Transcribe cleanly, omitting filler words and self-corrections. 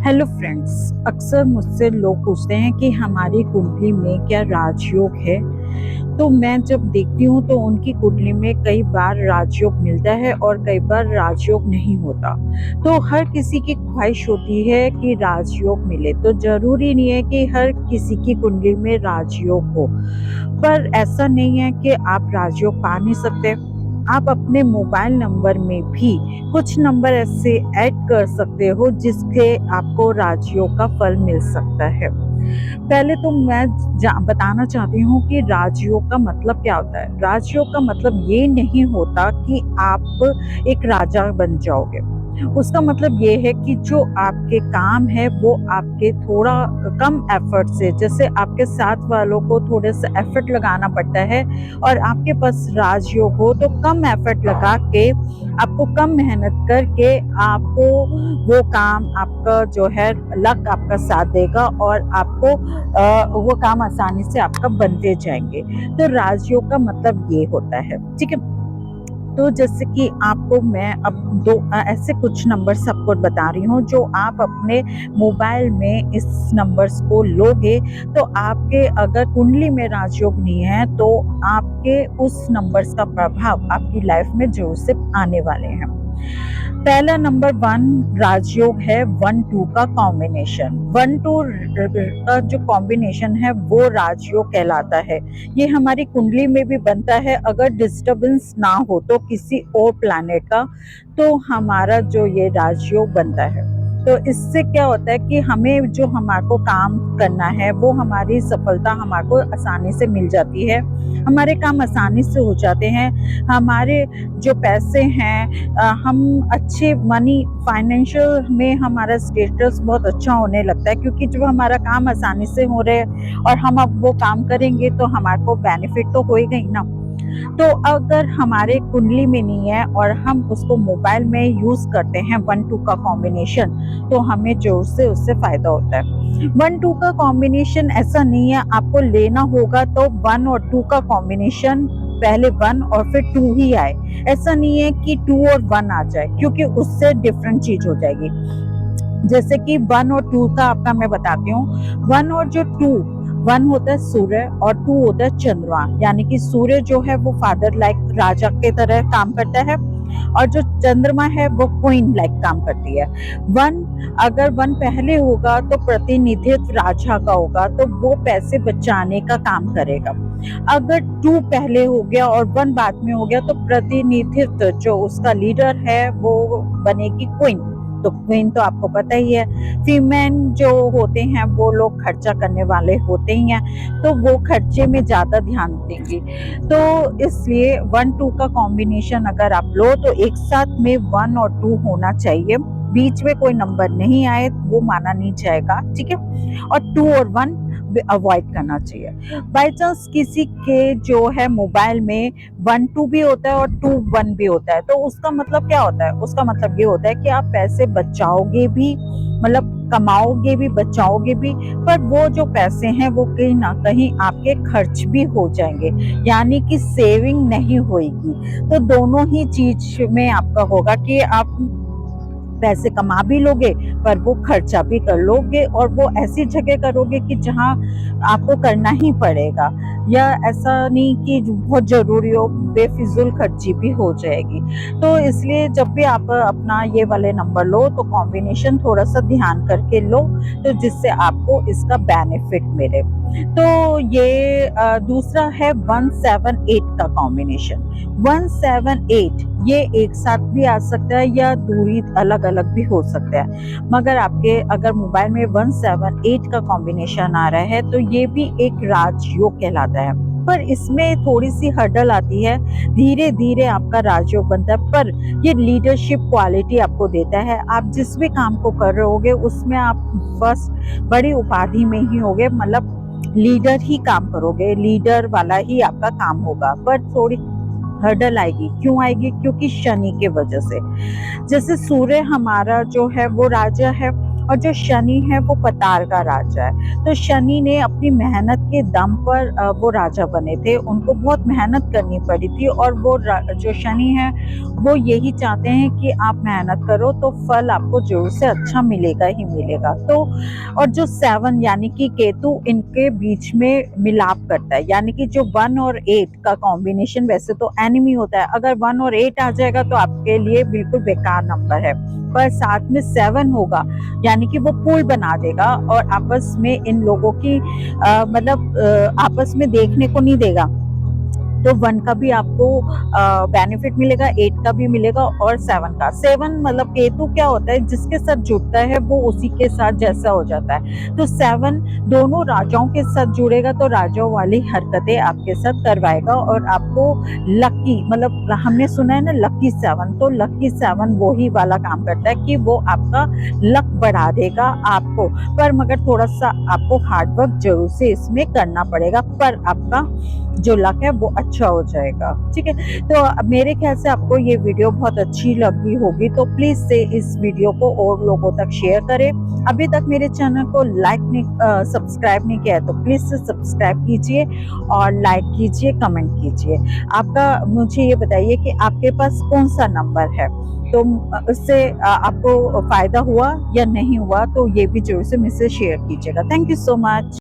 Hello friends, अक्सर मुझसे लोग पूछते हैं कि हमारी कुंडली में क्या राजयोग है। तो मैं जब देखती हूँ तो उनकी कुंडली में कई बार राजयोग मिलता है और कई बार राजयोग नहीं होता। तो हर किसी की ख्वाहिश होती है कि राजयोग मिले, तो जरूरी नहीं है कि हर किसी की कुंडली में राजयोग हो। पर ऐसा नहीं है कि आप राजयोग पा नहीं सकते। आप अपने मोबाइल नंबर में भी कुछ नंबर ऐसे ऐड कर सकते हो जिसके आपको राजयोग का फल मिल सकता है। पहले तो मैं बताना चाहती हूँ कि राजयोग का मतलब क्या होता है। राजयोग का मतलब ये नहीं होता कि आप एक राजा बन जाओगे। उसका मतलब ये है कि जो आपके काम है वो आपके थोड़ा कम एफर्ट से, जैसे आपके साथ वालों को थोड़े से एफर्ट लगाना पड़ता है और आपके पास राजयोग हो तो कम एफर्ट लगा के, आपको कम मेहनत करके आपको वो काम, आपका जो है लक आपका साथ देगा और आपको वो काम आसानी से आपका बनते जाएंगे। तो राजयोग का मतलब ये होता है, ठीक है। तो जैसे कि आपको मैं अब दो ऐसे कुछ नंबर सबको बता रही हूँ, जो आप अपने मोबाइल में इस नंबर्स को लोगे तो आपके अगर कुंडली में राजयोग नहीं है तो आपके उस नंबर्स का प्रभाव आपकी लाइफ में जरूर से आने वाले हैं। पहला नंबर 1 राजयोग है 1-2 का कॉम्बिनेशन। 1-2 का जो कॉम्बिनेशन है वो राजयोग कहलाता है। ये हमारी कुंडली में भी बनता है अगर डिस्टरबेंस ना हो तो किसी और प्लैनेट का, तो हमारा जो ये राजयोग बनता है। तो इससे क्या होता है कि हमें जो हमारे को काम करना है वो हमारी सफलता हमारे को आसानी से मिल जाती है, हमारे काम आसानी से हो जाते हैं, हमारे जो पैसे हैं हम अच्छे मनी फाइनेंशियल में हमारा स्टेटस बहुत अच्छा होने लगता है, क्योंकि जब हमारा काम आसानी से हो रहे और हम अब वो काम करेंगे तो हमारे को बेनिफिट तो होएगा ही ना। तो अगर हमारे कुंडली में नहीं है और हम उसको मोबाइल में यूज करते हैं 1-2 का कॉम्बिनेशन, तो हमें जोर से उससे फायदा होता है। 1-2 का कॉम्बिनेशन ऐसा नहीं है, आपको लेना होगा तो 1 और 2 का कॉम्बिनेशन, पहले 1 और फिर 2 ही आए। ऐसा नहीं है कि 2 और 1 आ जाए, क्योंकि उससे डिफरेंट चीज हो जाएगी। जैसे कि 1 और 2 का आपका मैं बताती हूँ। 1 और जो 2, 1 होता है सूर्य और 2 होता है चंद्रमा, यानी कि सूर्य जो है वो फादर लाइक राजा के तरह काम करता है और जो चंद्रमा है वो क्वीन लाइक काम करती है। 1 अगर 1 पहले होगा तो प्रतिनिधित्व राजा का होगा, तो वो पैसे बचाने का काम करेगा। अगर 2 पहले हो गया और 1 बाद में हो गया तो प्रतिनिधित्व जो उसका लीडर है वो बनेगी क्वीन। तो क्वीन तो आपको पता ही है, फीमेल जो होते हैं वो लोग खर्चा करने वाले होते ही हैं, तो वो खर्चे में ज्यादा ध्यान देंगे। तो इसलिए 1-2 का कॉम्बिनेशन अगर आप लो तो एक साथ में 1 और 2 होना चाहिए, बीच में कोई नंबर नहीं आए वो माना नहीं जाएगा, ठीक है। और 2 और 1 अवॉइड करना चाहिए। बाई चांस किसी के जो है मोबाइल में 1-2 भी होता है और 2-1 भी होता है, तो उसका मतलब क्या होता है? उसका मतलब ये होता है कि आप पैसे बचाओगे भी, मतलब कमाओगे भी बचाओगे भी, पर वो जो पैसे हैं वो कहीं ना कहीं आपके खर्च भी हो जाएंगे, यानी कि सेविंग नहीं होगी। तो दोनों ही चीज में आपका होगा कि आप पैसे कमा भी लोगे पर वो खर्चा भी कर लोगे, और वो ऐसी जगह करोगे कि जहाँ आपको करना ही पड़ेगा, या ऐसा नहीं कि बहुत जरूरी हो, बेफिजूल खर्ची भी हो जाएगी। तो इसलिए जब भी आप अपना ये वाले नंबर लो तो कॉम्बिनेशन थोड़ा सा ध्यान करके लो, तो जिससे आपको इसका बेनिफिट मिले। तो ये दूसरा है 1-7-8 का कॉम्बिनेशन। 1-7-8 ये एक साथ भी आ सकता है या दूरी अलग अलग भी हो सकता है, मगर आपके अगर मोबाइल में 1-7-8 का कॉम्बिनेशन आ रहा है तो ये भी एक राजयोग कहलाता है। पर इसमें थोड़ी सी हर्डल आती है, धीरे धीरे आपका राजयोग बनता है, पर ये लीडरशिप क्वालिटी आपको देता है। आप जिस भी काम को कर रहे होगे उसमें आप फर्स्ट बड़ी उपाधि में ही होगे, मतलब लीडर ही काम करोगे, लीडर वाला ही आपका काम होगा। पर थोड़ी हर्डल आएगी, क्यों आएगी? क्योंकि शनि के वजह से। जैसे सूर्य हमारा जो है वो राजा है और जो शनि है वो पताल का राजा है। तो शनि ने अपनी मेहनत के दम पर वो राजा बने थे, उनको बहुत मेहनत करनी पड़ी थी और वो जो शनि है वो यही चाहते हैं कि आप मेहनत करो तो फल आपको जरूर से अच्छा मिलेगा ही मिलेगा। तो और जो 7 यानी कि केतु इनके बीच में मिलाप करता है, यानी कि जो 1 और 8 का कॉम्बिनेशन वैसे तो एनिमी होता है, अगर 1 और 8 आ जाएगा तो आपके लिए बिल्कुल बेकार नंबर है, पर साथ में 7 होगा यानी कि वो पुल बना देगा और आपस में इन लोगों की आपस में देखने को नहीं देगा। तो 1 का भी आपको बेनिफिट मिलेगा, 8 का भी मिलेगा और 7 का। 7 मतलब केतु क्या होता है, जिसके साथ जुड़ता है वो उसी के साथ जैसा हो जाता है। तो 7 दोनों राजाओं के साथ जुड़ेगा तो राजाओं वाली हरकतें आपके साथ करवाएगा और आपको लकी मतलब हमने सुना है ना लकी 7, तो लकी 7 वो ही वाला काम करता है कि वो आपका लक बढ़ा देगा आपको, पर मगर थोड़ा सा आपको हार्डवर्क जरूर से इसमें करना पड़ेगा, पर आपका जो लक है वो अच्छा हो जाएगा। ठीक है, तो मेरे ख्याल से आपको ये वीडियो बहुत अच्छी लगी होगी, तो प्लीज से इस वीडियो को और लोगों तक शेयर करें। अभी तक मेरे चैनल को सब्सक्राइब नहीं किया है तो प्लीज से सब्सक्राइब कीजिए और लाइक कीजिए, कमेंट कीजिए। आपका मुझे ये बताइए कि आपके पास कौन सा नंबर है, तो उससे आपको फायदा हुआ या नहीं हुआ, तो ये भी जरूर से मुझसे शेयर कीजिएगा। Thank you so much.